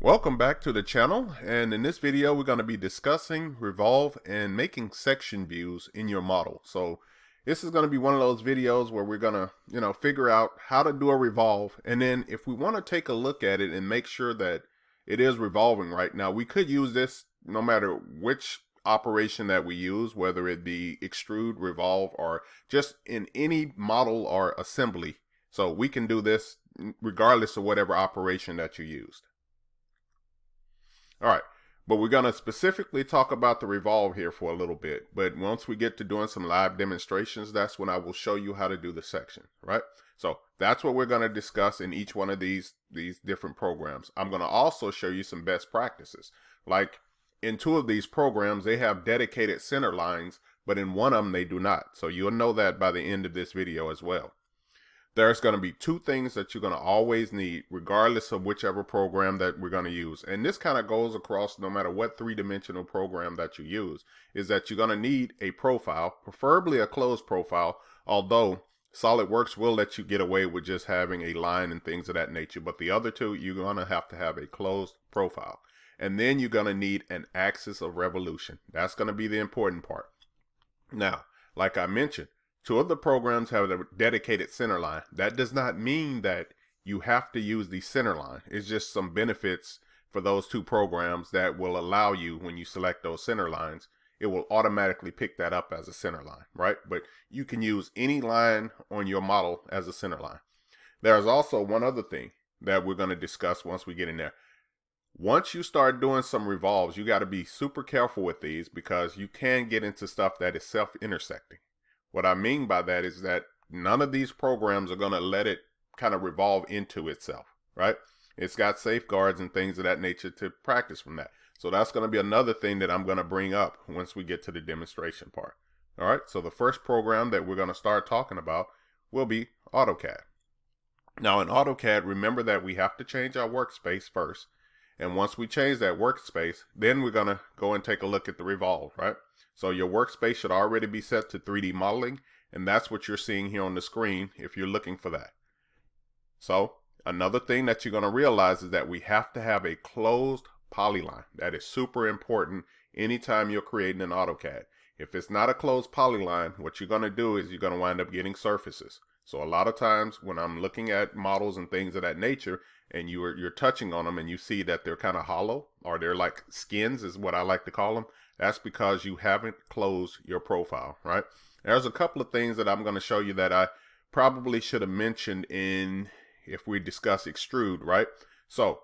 Welcome back to the channel, and in this video we're going to be discussing Revolve and making section views in your model. So this is going to be one of those videos where we're going to figure out how to do a revolve, and then if we want to take a look at it and make sure that it is revolving right. Now we could use this no matter which operation that we use, whether it be extrude, revolve, or just in any model or assembly. So we can do this regardless of whatever operation that you used. All right, but we're going to specifically talk about the revolve here for a little bit. But once we get to doing some live demonstrations, that's when I will show you how to do the section, right? So that's what we're going to discuss in each one of these different programs. I'm going to also show you some best practices. Like in two of these programs, they have dedicated center lines, but in one of them, they do not. So you'll know that by the end of this video as well. There's going to be two things that you're going to always need, regardless of whichever program that we're going to use. And this kind of goes across no matter what three-dimensional program that you use, is that you're going to need a profile, preferably a closed profile, although Solidworks will let you get away with just having a line and things of that nature. But the other two, you're going to have a closed profile. And then you're going to need an axis of revolution. That's going to be the important part. Now, like I mentioned, two of the programs have a dedicated center line. That does not mean that you have to use the center line. It's just some benefits for those two programs that will allow you, when you select those center lines, it will automatically pick that up as a center line, right? But you can use any line on your model as a center line. There's also one other thing that we're going to discuss once we get in there. Once you start doing some revolves, you got to be super careful with these because you can get into stuff that is self-intersecting. What I mean by that is that none of these programs are going to let it kind of revolve into itself, right? It's got safeguards and things of that nature to practice from that. So that's going to be another thing that I'm going to bring up once we get to the demonstration part. All right, so the first program that we're going to start talking about will be AutoCAD. Now in AutoCAD, remember that we have to change our workspace first. And once we change that workspace, then we're going to go and take a look at the revolve, right? So your workspace should already be set to 3D modeling, and that's what you're seeing here on the screen if you're looking for that. So another thing that you're going to realize is that we have to have a closed polyline. That is super important anytime you're creating an AutoCAD. If it's not a closed polyline, what you're going to do is you're going to wind up getting surfaces. So a lot of times when I'm looking at models and things of that nature, and you're touching on them and you see that they're kind of hollow, or they're like skins is what I like to call them, that's because you haven't closed your profile, right? There's a couple of things that I'm going to show you that I probably should have mentioned if we discuss extrude, right? So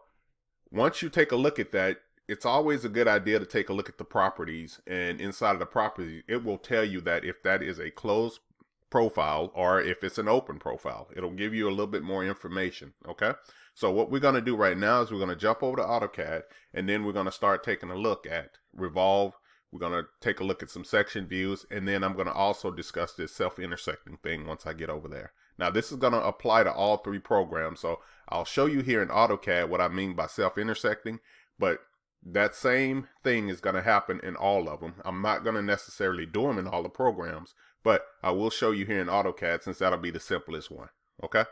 once you take a look at that, it's always a good idea to take a look at the properties, and inside of the properties, it will tell you that if that is a closed profile or if it's an open profile. It'll give you a little bit more information, okay? So what we're going to do right now is we're going to jump over to AutoCAD, and then we're going to start taking a look at Revolve. We're going to take a look at some section views, and then I'm going to also discuss this self-intersecting thing once I get over there. Now this is going to apply to all three programs, so I'll show you here in AutoCAD what I mean by self-intersecting, but that same thing is going to happen in all of them. I'm not going to necessarily do them in all the programs, but I will show you here in AutoCAD since that'll be the simplest one, okay?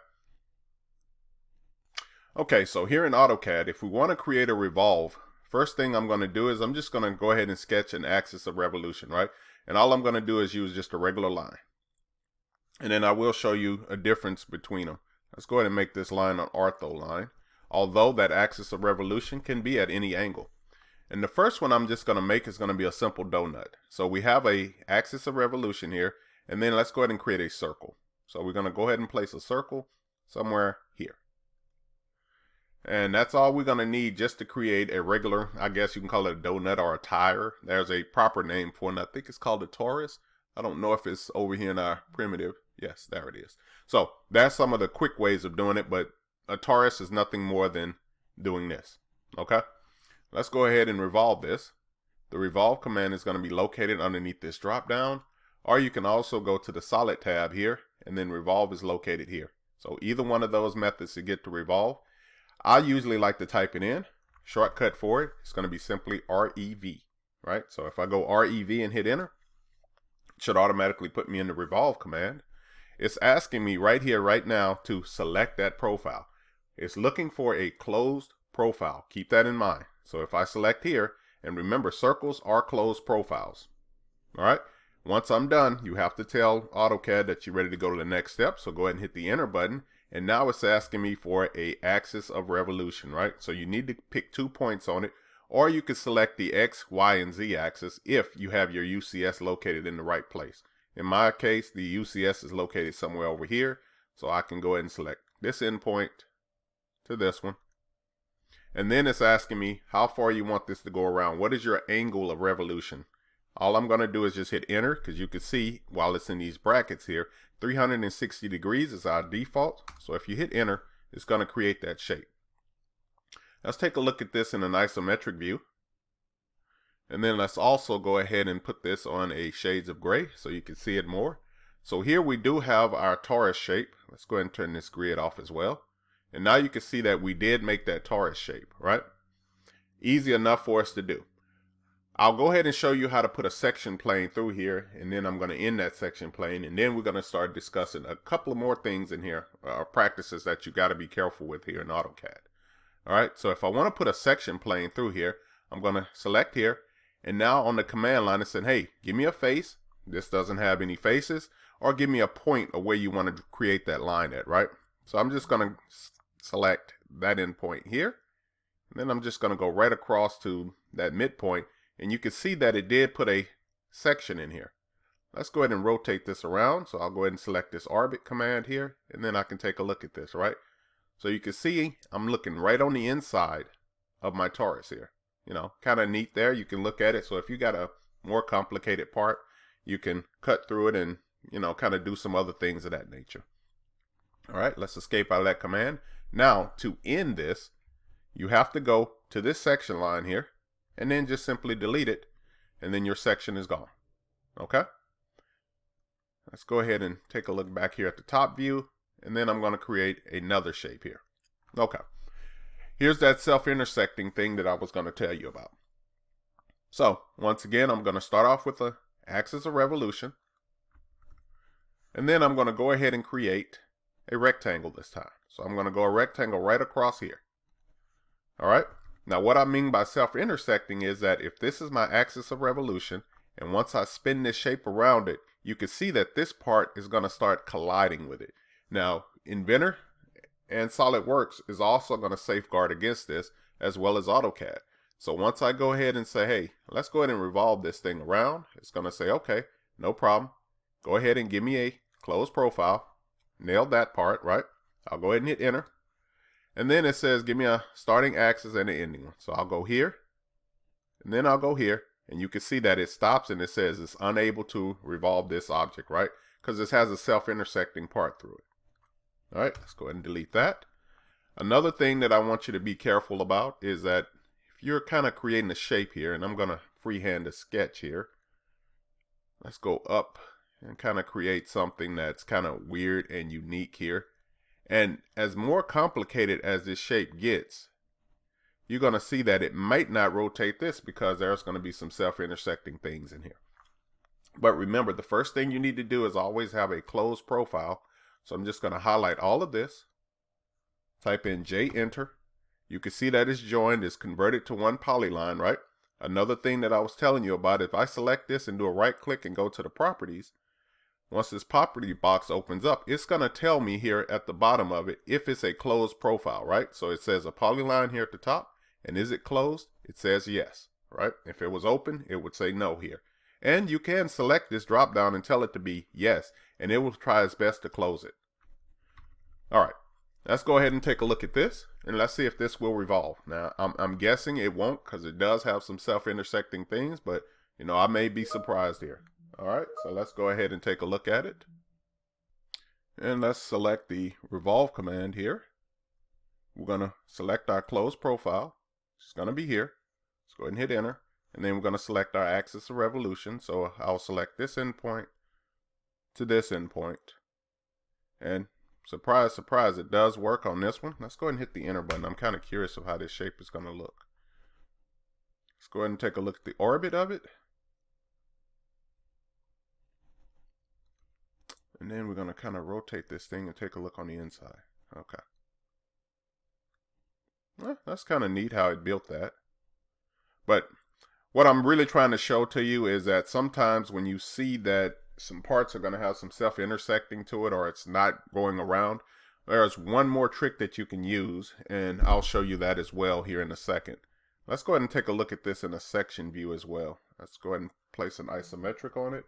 Okay, so here in AutoCAD, if we want to create a revolve, first thing I'm going to do is I'm just going to go ahead and sketch an axis of revolution, right? And all I'm going to do is use just a regular line. And then I will show you a difference between them. Let's go ahead and make this line an ortho line, although that axis of revolution can be at any angle. And the first one I'm just going to make is going to be a simple donut. So we have a axis of revolution here, and then let's go ahead and create a circle. So we're going to go ahead and place a circle somewhere here. And that's all we're going to need just to create a regular, I guess you can call it a donut or a tire. There's a proper name for it, and I think it's called a torus. I don't know if it's over here in our primitive. Yes, there it is. So that's some of the quick ways of doing it, but a torus is nothing more than doing this, okay? Let's go ahead and revolve this. The revolve command is going to be located underneath this drop down, or you can also go to the solid tab here, and then revolve is located here. So either one of those methods to get to revolve. I usually like to type it in. Shortcut for it, it's going to be simply REV, right? So if I go REV and hit enter, it should automatically put me in the revolve command. It's asking me right here, right now, to select that profile. It's looking for a closed profile. Keep that in mind. So if I select here, and remember, circles are closed profiles. All right. Once I'm done, you have to tell AutoCAD that you're ready to go to the next step. So go ahead and hit the enter button. And now it's asking me for a axis of revolution, right? So you need to pick 2 points on it, or you can select the X, Y, and Z axis if you have your UCS located in the right place. In my case, the UCS is located somewhere over here. So I can go ahead and select this endpoint to this one. And then it's asking me how far you want this to go around. What is your angle of revolution? All I'm going to do is just hit enter, because you can see while it's in these brackets here, 360 degrees is our default. So if you hit enter, it's going to create that shape. Let's take a look at this in an isometric view. And then let's also go ahead and put this on a shades of gray so you can see it more. So here we do have our torus shape. Let's go ahead and turn this grid off as well. And now you can see that we did make that torus shape, right? Easy enough for us to do. I'll go ahead and show you how to put a section plane through here, and then I'm going to end that section plane, and then we're going to start discussing a couple of more things in here, practices that you got to be careful with here in AutoCAD. All right, so if I want to put a section plane through here, I'm going to select here, and now on the command line it said, hey, give me a face. This doesn't have any faces, or give me a point of where you want to create that line at, right? So I'm just going to select that endpoint here, and then I'm just going to go right across to that midpoint. And you can see that it did put a section in here. Let's go ahead and rotate this around. So I'll go ahead and select this orbit command here, and then I can take a look at this, right? So you can see I'm looking right on the inside of my torus here. You know, kind of neat there. You can look at it. So if you got a more complicated part, you can cut through it and, you know, kind of do some other things of that nature. All right, let's escape out of that command. Now, to end this, you have to go to this section line here, and then just simply delete it, and then your section is gone. Okay? Let's go ahead and take a look back here at the top view, and then I'm going to create another shape here. Okay. Here's that self-intersecting thing that I was going to tell you about. So, once again, I'm going to start off with the axis of revolution, and then I'm going to go ahead and create a rectangle this time. So I'm going to go a rectangle right across here. All right? Now, what I mean by self-intersecting is that if this is my axis of revolution, and once I spin this shape around it, you can see that this part is going to start colliding with it. Now, Inventor and Solidworks is also going to safeguard against this, as well as AutoCAD. So once I go ahead and say, hey, let's go ahead and revolve this thing around, it's going to say, okay, no problem. Go ahead and give me a closed profile. Nailed that part, right? I'll go ahead and hit enter. And then it says, give me a starting axis and an ending one. So I'll go here, and then I'll go here, and you can see that it stops and it says it's unable to revolve this object, right? Because this has a self-intersecting part through it. All right, let's go ahead and delete that. Another thing that I want you to be careful about is that if you're kind of creating a shape here, and I'm going to freehand a sketch here. Let's go up and kind of create something that's kind of weird and unique here. And as more complicated as this shape gets, you're going to see that it might not rotate this because there's going to be some self-intersecting things in here. But remember, the first thing you need to do is always have a closed profile. So I'm just going to highlight all of this, type in J enter. You can see that it's joined, it's converted to one polyline, right? Another thing that I was telling you about, if I select this and do a right click and go to the properties, once this property box opens up, it's going to tell me here at the bottom of it if it's a closed profile, right? So it says a polyline here at the top, and is it closed? It says yes, right? If it was open, it would say no here. And you can select this drop down and tell it to be yes, and it will try its best to close it. All right, let's go ahead and take a look at this, and let's see if this will revolve. Now, I'm guessing it won't because it does have some self-intersecting things, but you know, I may be surprised here. All right, so let's go ahead and take a look at it. And let's select the revolve command here. We're going to select our closed profile. It's going to be here. Let's go ahead and hit enter. And then we're going to select our axis of revolution. So I'll select this endpoint to this endpoint. And surprise, surprise, it does work on this one. Let's go ahead and hit the enter button. I'm kind of curious of how this shape is going to look. Let's go ahead and take a look at the orbit of it. And then we're going to kind of rotate this thing and take a look on the inside. Okay. Well, that's kind of neat how it built that. But what I'm really trying to show to you is that sometimes when you see that some parts are going to have some self-intersecting to it, or it's not going around, there's one more trick that you can use, and I'll show you that as well here in a second. Let's go ahead and take a look at this in a section view as well. Let's go ahead and place an isometric on it.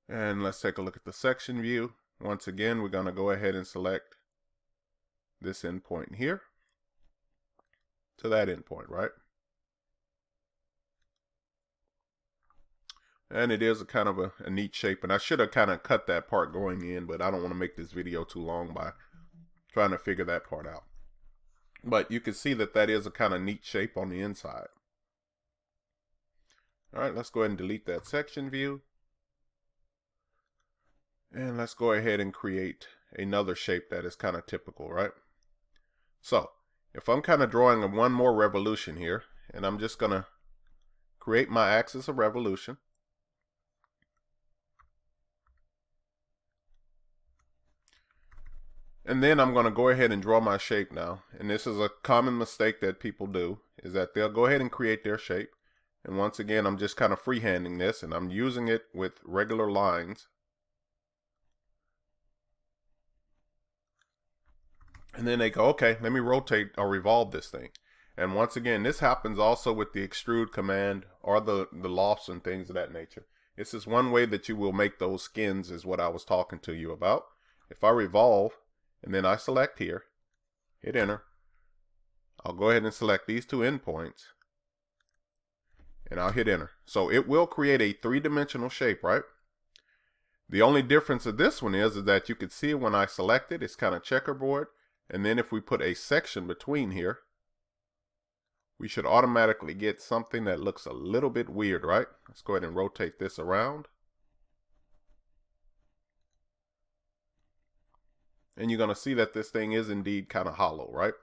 And let's take a look at the section view. Once again, we're going to go ahead and select this endpoint here to that endpoint, right? And it is a kind of a neat shape, and I should have kind of cut that part going in, but I don't want to make this video too long by trying to figure that part out. But you can see that that is a kind of neat shape on the inside. All right, let's go ahead and delete that section view. And let's go ahead and create another shape that is kind of typical, right? So if I'm kind of drawing one more revolution here, and I'm just going to create my axis of revolution. And then I'm going to go ahead and draw my shape now. And this is a common mistake that people do, is that they'll go ahead and create their shape. And once again, I'm just kind of freehanding this, and I'm using it with regular lines. And then they go, okay, let me rotate or revolve this thing. And once again, this happens also with the extrude command or the lofts and things of that nature. This is one way that you will make those skins, is what I was talking to you about. If I revolve, and then I select here, hit enter, I'll go ahead and select these two endpoints, and I'll hit enter. So it will create a three-dimensional shape, right? The only difference of this one is that you can see when I select it, it's kind of checkerboard. And then if we put a section between here, we should automatically get something that looks a little bit weird, right? Let's go ahead and rotate this around. And you're going to see that this thing is indeed kind of hollow, right?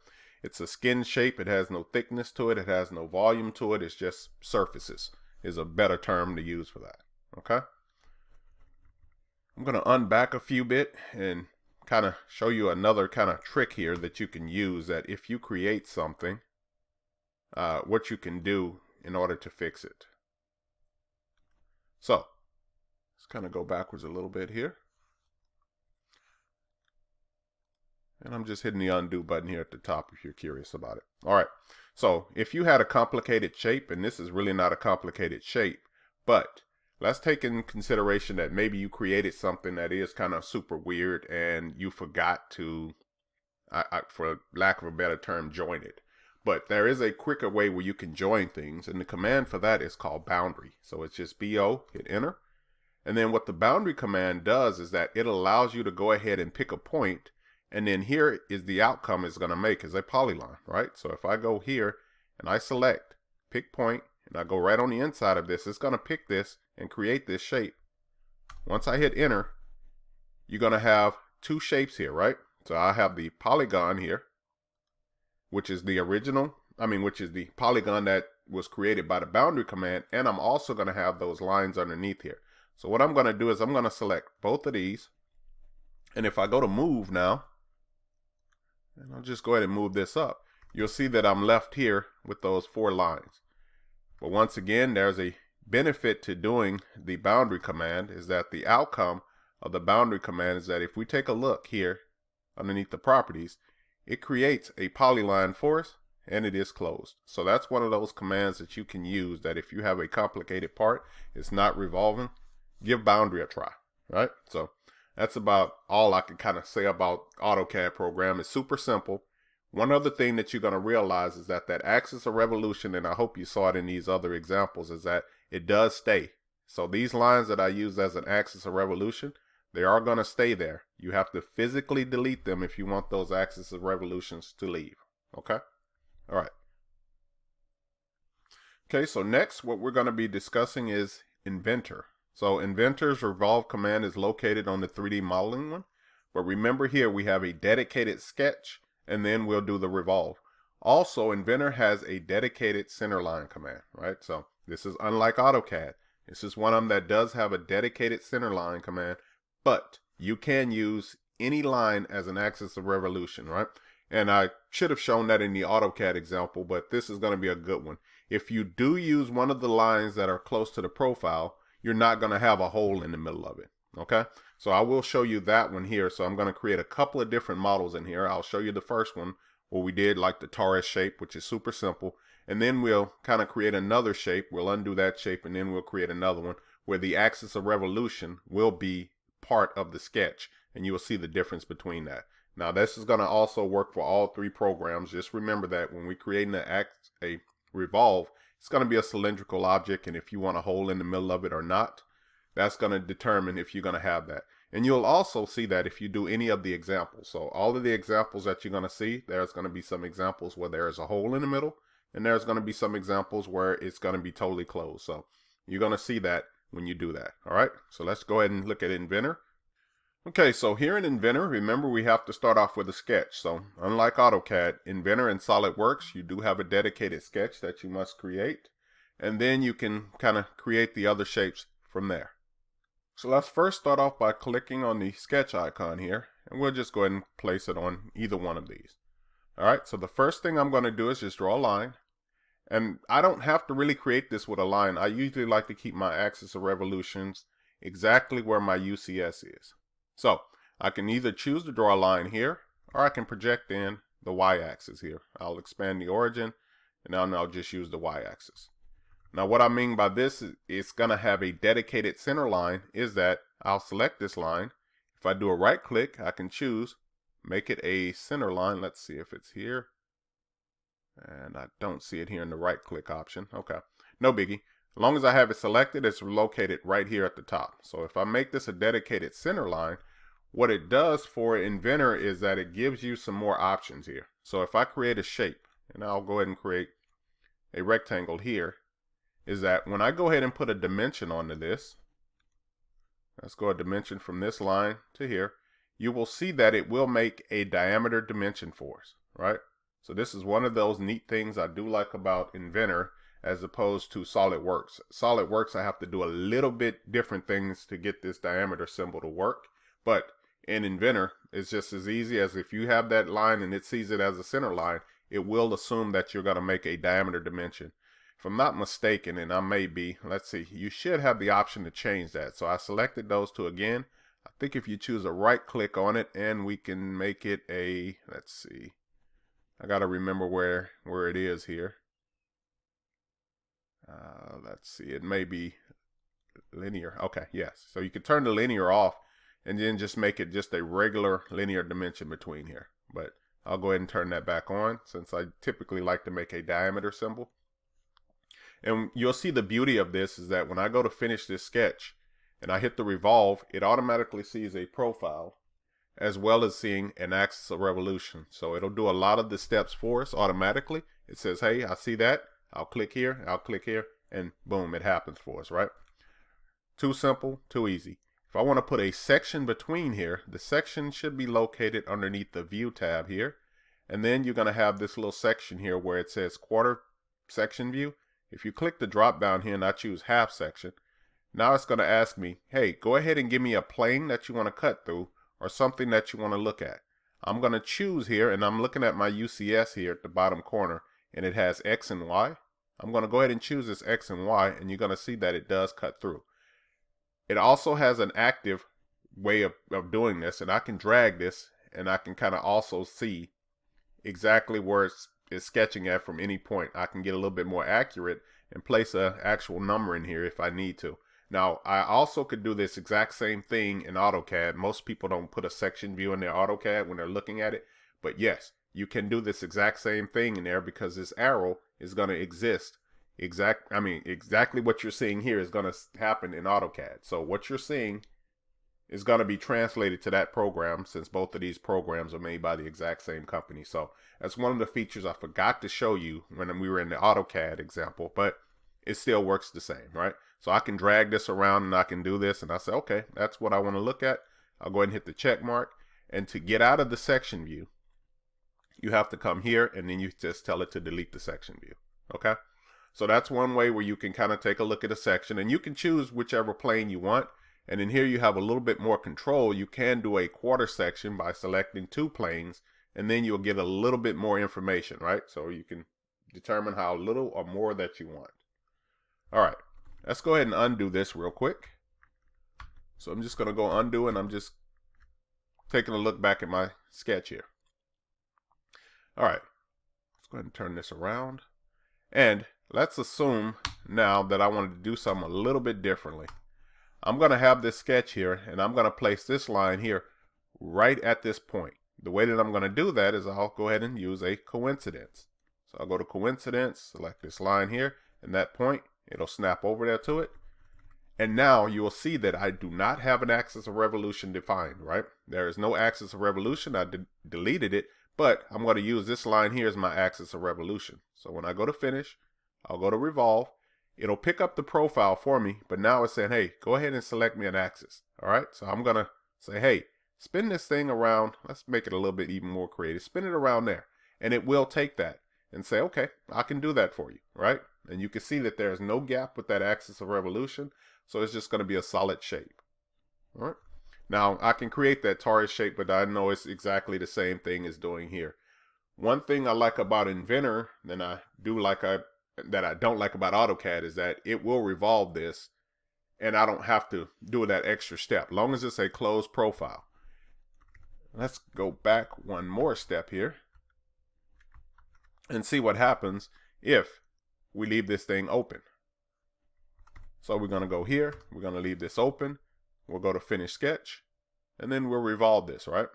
It's a skin shape. It has no thickness to it. It has no volume to it. It's just surfaces is a better term to use for that. Okay. I'm going to unback a few bit and kind of show you another kind of trick here that you can use, that if you create something, what you can do in order to fix it. So let's kind of go backwards a little bit here. And I'm just hitting the undo button here at the top if you're curious about it. All right. So if you had a complicated shape, and this is really not a complicated shape, but let's take in consideration that maybe you created something that is kind of super weird and you forgot to, for lack of a better term, join it. But there is a quicker way where you can join things, and the command for that is called boundary. So it's just BO, hit enter. And then what the boundary command does is that it allows you to go ahead and pick a point, and then here is the outcome it's going to make is a polygon, right? So if I go here and I select pick point, and I go right on the inside of this, it's going to pick this and create this shape. Once I hit enter, you're going to have two shapes here, right? So I have the polygon here, which is the original, which is the polygon that was created by the boundary command, and I'm also going to have those lines underneath here. So what I'm going to do is I'm going to select both of these, and if I go to move now, and I'll just go ahead and move this up, you'll see that I'm left here with those four lines. But once again, there's a benefit to doing the boundary command, is that the outcome of the boundary command is that if we take a look here underneath the properties, it creates a polyline for us, and it is closed. So that's one of those commands that you can use, that if you have a complicated part, it's not revolving, give boundary a try, right? So that's about all I can kind of say about AutoCAD program. It's super simple. One other thing that you're going to realize is that that axis of revolution, and I hope you saw it in these other examples, is that it does stay. So these lines that I use as an axis of revolution, they are going to stay there. You have to physically delete them if you want those axis of revolutions to leave. Okay? All right. Okay, so next what we're going to be discussing is Inventor. So Inventor's Revolve command is located on the 3D modeling one. But remember here we have a dedicated sketch, and then we'll do the revolve. Also, Inventor has a dedicated centerline command, right? So this is unlike AutoCAD. This is one of them that does have a dedicated centerline command, but you can use any line as an axis of revolution, right? And I should have shown that in the AutoCAD example, but this is going to be a good one. If you do use one of the lines that are close to the profile, you're not going to have a hole in the middle of it. Okay, so I will show you that one here. So I'm going to create a couple of different models in here. I'll show you the first one where we did like the Taurus shape, which is super simple. And then we'll kind of create another shape. We'll undo that shape, and then we'll create another one where the axis of revolution will be part of the sketch. And you will see the difference between that. Now this is going to also work for all three programs. Just remember that when we create a revolve, it's going to be a cylindrical object, and if you want a hole in the middle of it or not, that's going to determine if you're going to have that. And you'll also see that if you do any of the examples. So all of the examples that you're going to see, there's going to be some examples where there is a hole in the middle, and there's going to be some examples where it's going to be totally closed. So you're going to see that when you do that. All right, so let's go ahead and look at Inventor. Okay, so here in Inventor, remember we have to start off with a sketch. So unlike AutoCAD, Inventor and Solidworks, you do have a dedicated sketch that you must create. And then you can kind of create the other shapes from there. So let's first start off by clicking on the sketch icon here. And we'll just go ahead and place it on either one of these. All right, so the first thing I'm going to do is just draw a line. And I don't have to really create this with a line. I usually like to keep my axis of revolutions exactly where my UCS is. So I can either choose to draw a line here, or I can project in the y-axis here. I'll expand the origin, and now I'll just use the y-axis. Now what I mean by this is it's going to have a dedicated center line, is that I'll select this line. If I do a right click, I can choose, make it a center line. Let's see if it's here. And I don't see it here in the right click option. Okay, no biggie. As long as I have it selected, it's located right here at the top. So if I make this a dedicated center line, what it does for Inventor is that it gives you some more options here. So if I create a shape, and I'll go ahead and create a rectangle here, is that when I go ahead and put a dimension onto this, let's go a dimension from this line to here, you will see that it will make a diameter dimension for us, right? So this is one of those neat things I do like about Inventor as opposed to Solidworks. Solidworks, I have to do a little bit different things to get this diameter symbol to work. But in Inventor, it's just as easy as if you have that line and it sees it as a center line, it will assume that you're going to make a diameter dimension. If I'm not mistaken, and I may be, let's see, you should have the option to change that. So I selected those two again. I think if you choose a right click on it, and we can make it a, let's see, I got to remember where it is here. Let's see, it may be linear. Okay, yes. So you can turn the linear off and then just make it just a regular linear dimension between here. But I'll go ahead and turn that back on since I typically like to make a diameter symbol. And you'll see the beauty of this is that when I go to finish this sketch and I hit the revolve, it automatically sees a profile as well as seeing an axis of revolution. So it'll do a lot of the steps for us automatically. It says, hey, I see that. I'll click here, and boom, it happens for us, right? Too simple, too easy. If I want to put a section between here, the section should be located underneath the View tab here. And then you're going to have this little section here where it says Quarter Section View. If you click the drop down here and I choose Half Section, now it's going to ask me, hey, go ahead and give me a plane that you want to cut through or something that you want to look at. I'm going to choose here, and I'm looking at my UCS here at the bottom corner, and it has X and Y. I'm going to go ahead and choose this X and Y, and you're going to see that it does cut through. It also has an active way of doing this, and I can drag this, and I can kind of also see exactly where it's sketching at from any point. I can get a little bit more accurate and place an actual number in here if I need to. Now, I also could do this exact same thing in AutoCAD. Most people don't put a section view in their AutoCAD when they're looking at it, but yes, you can do this exact same thing in there because this arrow is going to exist. Exactly what you're seeing here is going to happen in AutoCAD. So what you're seeing is going to be translated to that program since both of these programs are made by the exact same company. So that's one of the features I forgot to show you when we were in the AutoCAD example, but it still works the same, right? So I can drag this around and I can do this, and I say, okay, that's what I want to look at. I'll go ahead and hit the check mark. And to get out of the section view, you have to come here and then you just tell it to delete the section view. Okay? So that's one way where you can kind of take a look at a section, and you can choose whichever plane you want. And in here you have a little bit more control. You can do a quarter section by selecting two planes and then you'll get a little bit more information, right? So you can determine how little or more that you want. All right, let's go ahead and undo this real quick. So I'm just going to go undo, and I'm just taking a look back at my sketch here. All right, let's go ahead and turn this around. And let's assume now that I wanted to do something a little bit differently. I'm going to have this sketch here, and I'm going to place this line here right at this point. The way that I'm going to do that is I'll go ahead and use a coincidence. So I'll go to coincidence, select this line here, and that point, it'll snap over there to it. And now you will see that I do not have an axis of revolution defined, right? There is no axis of revolution. I deleted it, but I'm going to use this line here as my axis of revolution. So when I go to finish, I'll go to revolve. It'll pick up the profile for me, but now it's saying, hey, go ahead and select me an axis. All right, so I'm going to say, hey, spin this thing around. Let's make it a little bit even more creative. Spin it around there, and it will take that and say, okay, I can do that for you, right? And you can see that there's no gap with that axis of revolution, so it's just going to be a solid shape. All right. Now, I can create that torus shape, but I know it's exactly the same thing as doing here. One thing I like about Inventor that I don't like about AutoCAD is that it will revolve this, and I don't have to do that extra step, as long as it's a closed profile. Let's go back one more step here and see what happens if we leave this thing open. So we're going to go here, we're going to leave this open, we'll go to finish sketch, and then we'll revolve this, right?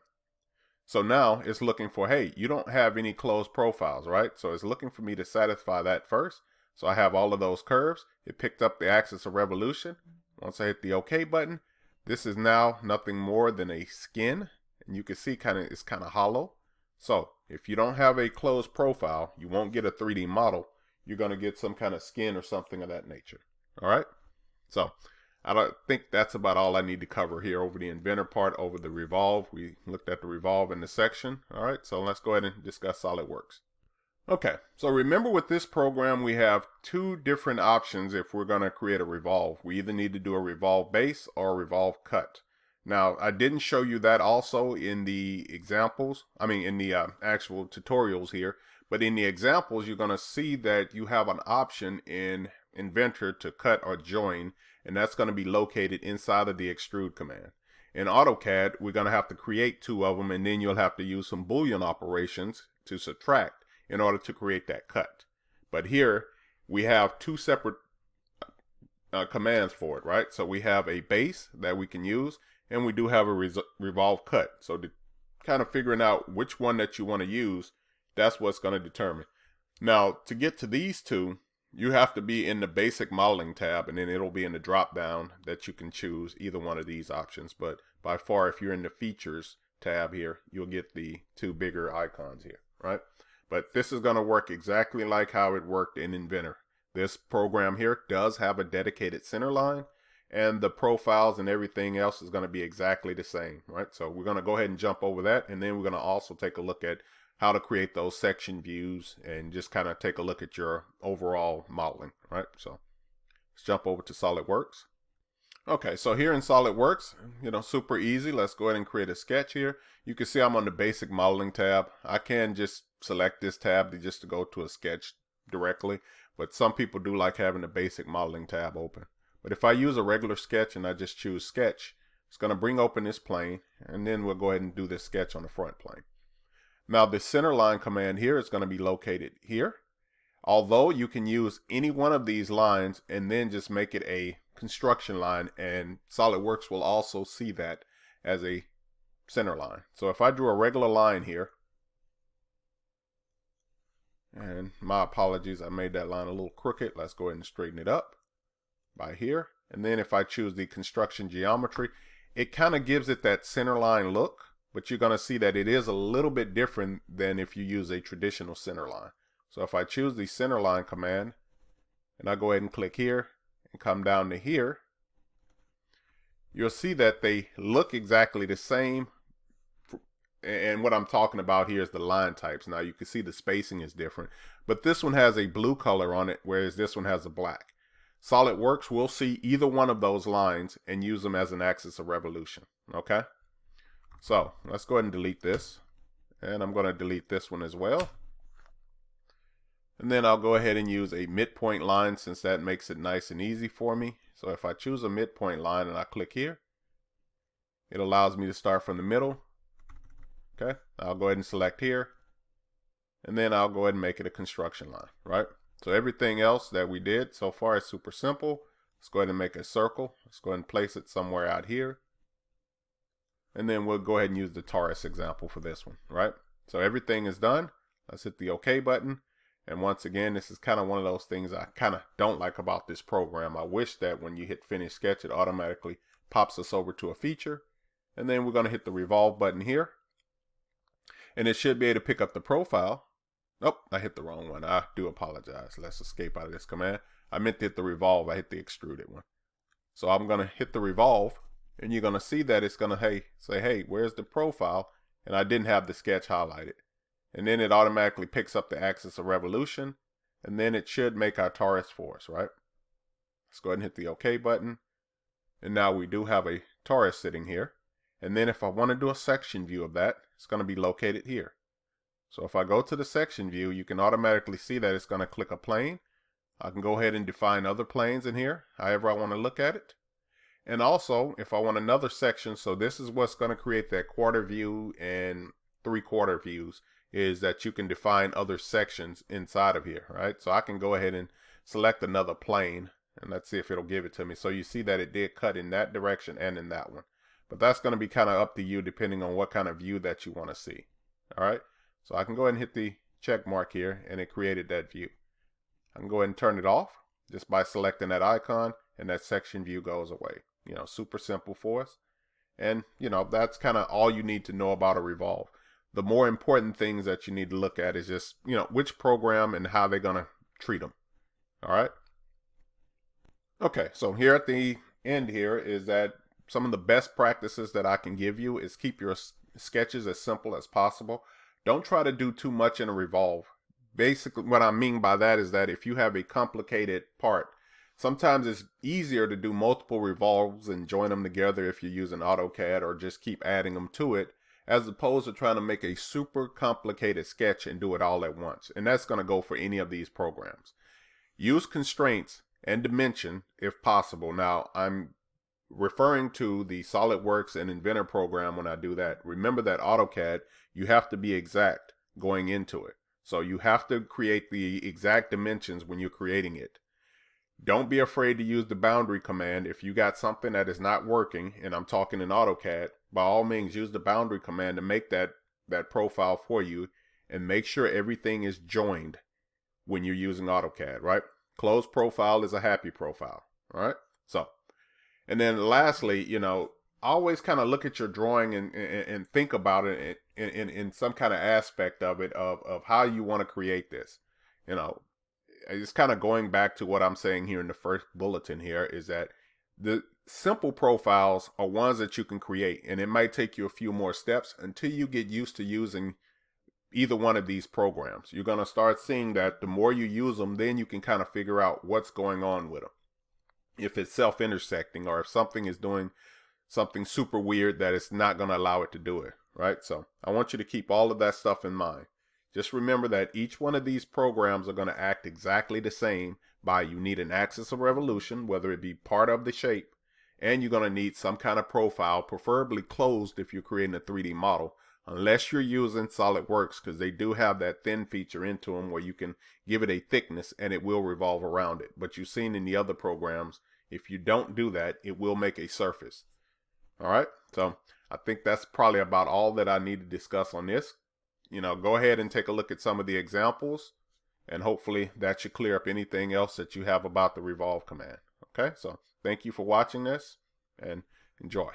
So now it's looking for, hey, you don't have any closed profiles, right? So it's looking for me to satisfy that first. So I have all of those curves. It picked up the axis of revolution. Once I hit the OK button, this is now nothing more than a skin. And you can see it's kind of hollow. So if you don't have a closed profile, you won't get a 3D model. You're going to get some kind of skin or something of that nature. All right. So I don't think that's about all I need to cover here over the Inventor part, over the Revolve. We looked at the Revolve in the section. All right, so let's go ahead and discuss SolidWorks. Okay, so remember with this program, we have two different options if we're going to create a Revolve. We either need to do a Revolve base or a Revolve cut. Now, I didn't show you that also in the examples, in the actual tutorials here, but in the examples, you're going to see that you have an option in Inventor to cut or join, and that's going to be located inside of the extrude command. In AutoCAD, we're going to have to create two of them, and then you'll have to use some Boolean operations to subtract in order to create that cut. But here, we have two separate commands for it, right? So we have a base that we can use, and we do have a revolve cut. So kind of figuring out which one that you want to use, that's what's going to determine. Now, to get to these two, you have to be in the basic modeling tab, and then it'll be in the drop down that you can choose either one of these options. But by far, if you're in the features tab here, you'll get the two bigger icons here, right? But this is going to work exactly like how it worked in Inventor. This program here does have a dedicated center line, and the profiles and everything else is going to be exactly the same, right? So we're going to go ahead and jump over that, and then we're going to also take a look at how to create those section views and just kind of take a look at your overall modeling, right? So let's jump over to SolidWorks. Okay, so here in SolidWorks, super easy. Let's go ahead and create a sketch here. You can see I'm on the basic modeling tab. I can just select this tab just to go to a sketch directly, but some people do like having the basic modeling tab open. But if I use a regular sketch and I just choose sketch, it's going to bring open this plane, and then we'll go ahead and do this sketch on the front plane. Now the center line command here is going to be located here. Although you can use any one of these lines and then just make it a construction line, and SolidWorks will also see that as a center line. So if I drew a regular line here, and my apologies, I made that line a little crooked. Let's go ahead and straighten it up by here. And then if I choose the construction geometry, it kind of gives it that center line look. But you're going to see that it is a little bit different than if you use a traditional center line. So if I choose the center line command, and I go ahead and click here and come down to here, you'll see that they look exactly the same. And what I'm talking about here is the line types. Now you can see the spacing is different, but this one has a blue color on it, whereas this one has a black. SolidWorks will see either one of those lines and use them as an axis of revolution. Okay. So let's go ahead and delete this, And I'm going to delete this one as well. And then I'll go ahead and use a midpoint line since that makes it nice and easy for me. So if I choose a midpoint line and I click here, it allows me to start from the middle. Okay, I'll go ahead and select here. And then I'll go ahead and make it a construction line, right? So everything else that we did so far is super simple. Let's go ahead and make a circle. Let's go ahead and place it somewhere out here. And then we'll go ahead and use the torus example for this one, right? So everything is done. Let's hit the OK button. And once again, this is kind of one of those things I kind of don't like about this program. I wish that when you hit Finish Sketch, it automatically pops us over to a feature. And then we're going to hit the Revolve button here. And it should be able to pick up the profile. Nope, I hit the wrong one. I do apologize. Let's escape out of this command. I meant to hit the Revolve. I hit the extruded one. So I'm going to hit the Revolve. And you're going to see that it's going to say, hey, where's the profile? And I didn't have the sketch highlighted. And then it automatically picks up the axis of revolution. And then it should make our torus for us, right? Let's go ahead and hit the OK button. And now we do have a torus sitting here. And then if I want to do a section view of that, it's going to be located here. So if I go to the section view, you can automatically see that it's going to click a plane. I can go ahead and define other planes in here, however I want to look at it. And also, if I want another section, so this is what's going to create that quarter view and 3/4 views, is that you can define other sections inside of here, right? So I can go ahead and select another plane, and let's see if it'll give it to me. So you see that it did cut in that direction and in that one. But that's going to be kind of up to you depending on what kind of view that you want to see. All right, so I can go ahead and hit the check mark here, and it created that view. I can go ahead and turn it off just by selecting that icon, and that section view goes away. You know, super simple for us. And, you know, that's kind of all you need to know about a Revolve. The more important things that you need to look at is just, you know, which program and how they're going to treat them. All right. Okay, so here at the end here is that some of the best practices that I can give you is keep your sketches as simple as possible. Don't try to do too much in a Revolve. Basically, what I mean by that is that if you have a complicated part, sometimes it's easier to do multiple revolves and join them together if you're using AutoCAD, or just keep adding them to it, as opposed to trying to make a super complicated sketch and do it all at once. And that's going to go for any of these programs. Use constraints and dimension if possible. Now, I'm referring to the Solidworks and Inventor program when I do that. Remember that AutoCAD, you have to be exact going into it. So you have to create the exact dimensions when you're creating it. Don't be afraid to use the boundary command. If you got something that is not working, and I'm talking in AutoCAD, by all means use the boundary command to make that profile for you, and make sure everything is joined when you're using AutoCAD, right? Closed profile is a happy profile, all right? So, and then lastly, you know, always kind of look at your drawing and think about it in some kind of aspect of it, of how you want to create this. You know, it's kind of going back to what I'm saying here in the first bulletin here, is that the simple profiles are ones that you can create, and it might take you a few more steps until you get used to using either one of these programs. You're going to start seeing that the more you use them, then you can kind of figure out what's going on with them. If it's self-intersecting, or if something is doing something super weird that it's not going to allow it to do it, right? So I want you to keep all of that stuff in mind. Just remember that each one of these programs are going to act exactly the same by you need an axis of revolution, whether it be part of the shape, and you're going to need some kind of profile, preferably closed if you're creating a 3D model, unless you're using Solidworks, because they do have that thin feature into them where you can give it a thickness and it will revolve around it. But you've seen in the other programs, if you don't do that, it will make a surface. All right, so I think that's probably about all that I need to discuss on this. You know, go ahead and take a look at some of the examples, and hopefully that should clear up anything else that you have about the Revolve command. Okay, so thank you for watching this, and enjoy.